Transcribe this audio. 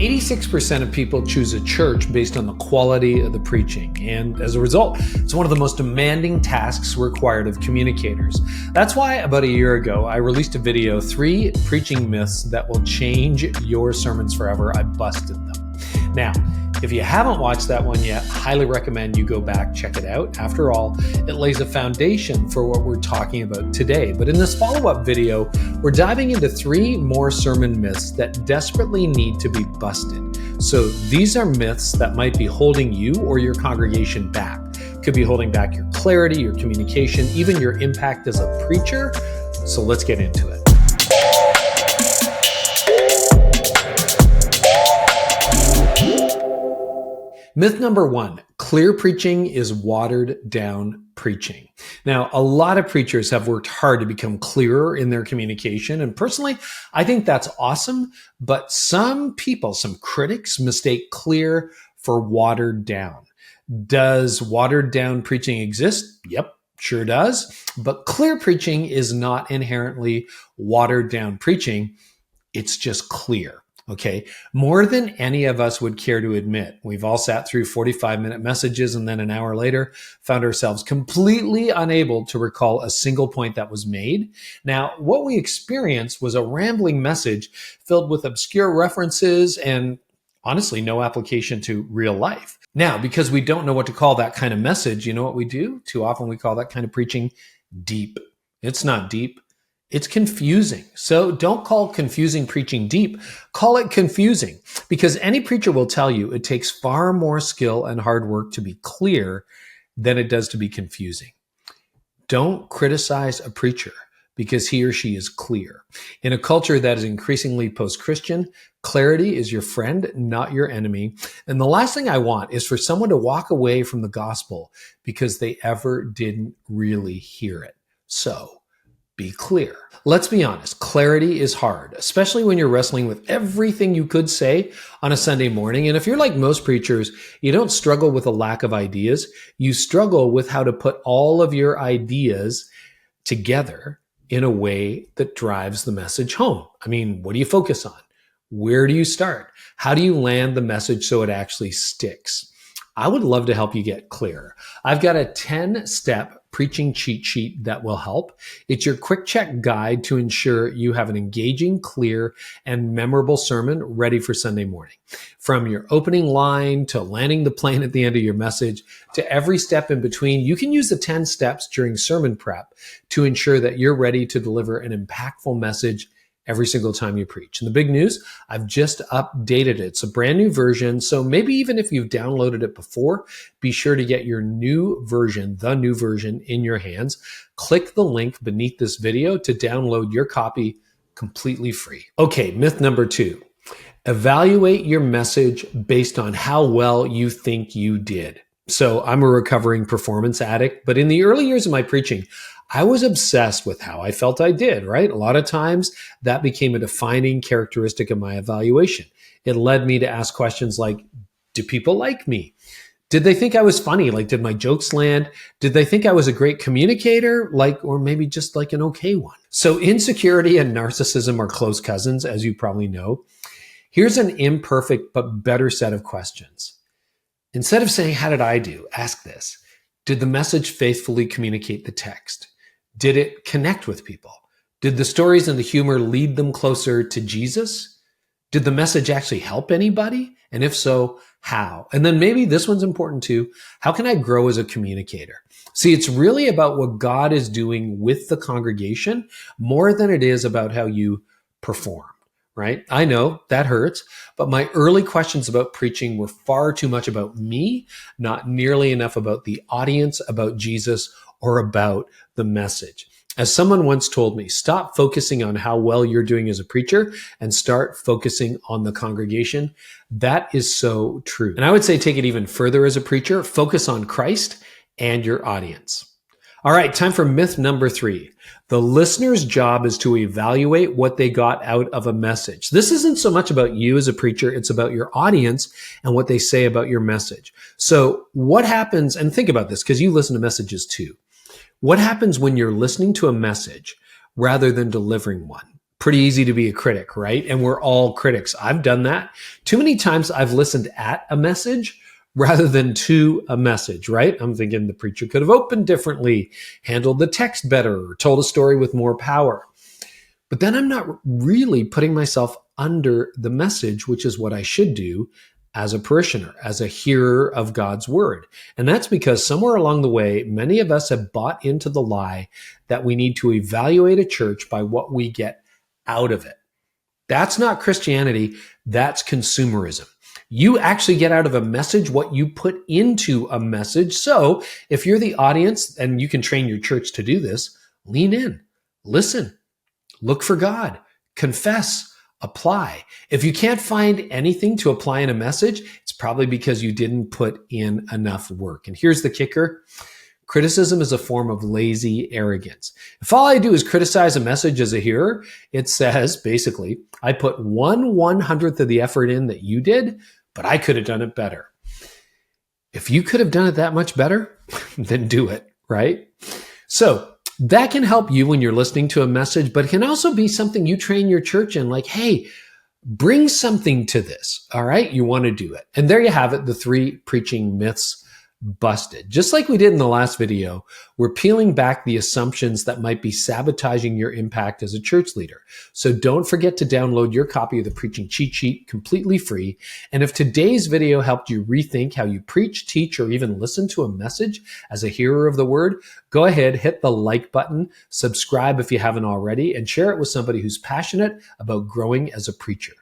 86% of people choose a church based on the quality of the preaching, and as a result, it's one of the most demanding tasks required of communicators. That's why about a year ago, I released a video, 3 preaching myths that will change your sermons forever. I busted them. Now, if you haven't watched that one yet, highly recommend you go back, check it out. After all, it lays a foundation for what we're talking about today. But in this follow-up video, we're diving into 3 more sermon myths that desperately need to be busted. So these are myths that might be holding you or your congregation back. Could be holding back your clarity, your communication, even your impact as a preacher. So let's get into it. Myth number 1, clear preaching is watered down preaching. Now, a lot of preachers have worked hard to become clearer in their communication. And personally, I think that's awesome. But some people, some critics mistake clear for watered down. Does watered down preaching exist? Yep, sure does. But clear preaching is not inherently watered down preaching. It's just clear. Okay, more than any of us would care to admit. We've all sat through 45-minute messages and then an hour later found ourselves completely unable to recall a single point that was made. Now, what we experienced was a rambling message filled with obscure references and honestly no application to real life. Now, because we don't know what to call that kind of message, you know what we do? Too often we call that kind of preaching deep. It's not deep. It's confusing. So don't call confusing preaching deep. Call it confusing, because any preacher will tell you it takes far more skill and hard work to be clear than it does to be confusing. Don't criticize a preacher because he or she is clear. In a culture that is increasingly post-Christian, clarity is your friend, not your enemy. And the last thing I want is for someone to walk away from the gospel because they ever didn't really hear it. So be clear. Let's be honest, clarity is hard, especially when you're wrestling with everything you could say on a Sunday morning. And if you're like most preachers, you don't struggle with a lack of ideas. You struggle with how to put all of your ideas together in a way that drives the message home. I mean, what do you focus on? Where do you start? How do you land the message so it actually sticks? I would love to help you get clear. I've got a 10-step preaching cheat sheet that will help. It's your quick check guide to ensure you have an engaging, clear, and memorable sermon ready for Sunday morning. From your opening line to landing the plane at the end of your message to every step in between, you can use the 10 steps during sermon prep to ensure that you're ready to deliver an impactful message every single time you preach. And the big news, I've just updated it. It's a brand new version. So maybe even if you've downloaded it before, be sure to get your new version, the new version in your hands. Click the link beneath this video to download your copy completely free. Okay, myth number 2. Evaluate your message based on how well you think you did. So I'm a recovering performance addict, but in the early years of my preaching, I was obsessed with how I felt I did, right? A lot of times that became a defining characteristic of my evaluation. It led me to ask questions like, do people like me? Did they think I was funny? Like, did my jokes land? Did they think I was a great communicator? Or maybe just like an okay one? So insecurity and narcissism are close cousins, as you probably know. Here's an imperfect but better set of questions. Instead of saying, how did I do? Ask this. Did the message faithfully communicate the text? Did it connect with people? Did the stories and the humor lead them closer to Jesus? Did the message actually help anybody? And if so, how? And then maybe this one's important too. How can I grow as a communicator? See, it's really about what God is doing with the congregation more than it is about how you perform, right? I know that hurts, but my early questions about preaching were far too much about me, not nearly enough about the audience, about Jesus, or about the message. As someone once told me, stop focusing on how well you're doing as a preacher and start focusing on the congregation. That is so true. And I would say take it even further as a preacher, focus on Christ and your audience. All right, time for myth number 3. The listener's job is to evaluate what they got out of a message. This isn't so much about you as a preacher, it's about your audience and what they say about your message. So what happens, and think about this because you listen to messages too. What happens when you're listening to a message rather than delivering one? Pretty easy to be a critic, right? And we're all critics. I've done that. Too many times I've listened at a message rather than to a message, right? I'm thinking the preacher could have opened differently, handled the text better, or told a story with more power. But then I'm not really putting myself under the message, which is what I should do as a parishioner, as a hearer of God's word. And that's because somewhere along the way, many of us have bought into the lie that we need to evaluate a church by what we get out of it. That's not Christianity. That's consumerism. You actually get out of a message what you put into a message. So if you're the audience, and you can train your church to do this, lean in, listen, look for God, confess, apply. If you can't find anything to apply in a message, it's probably because you didn't put in enough work. And here's the kicker. Criticism is a form of lazy arrogance. If all I do is criticize a message as a hearer, it says, basically, I put 1/100th of the effort in that you did, but I could have done it better. If you could have done it that much better, then do it, right? So that can help you when you're listening to a message, but it can also be something you train your church in, like, hey, bring something to this, all right? You want to do it. And there you have it, the 3 preaching myths busted. Just like we did in the last video, we're peeling back the assumptions that might be sabotaging your impact as a church leader. So don't forget to download your copy of the Preaching Cheat Sheet completely free. And if today's video helped you rethink how you preach, teach, or even listen to a message as a hearer of the word, go ahead, hit the like button, subscribe if you haven't already, and share it with somebody who's passionate about growing as a preacher.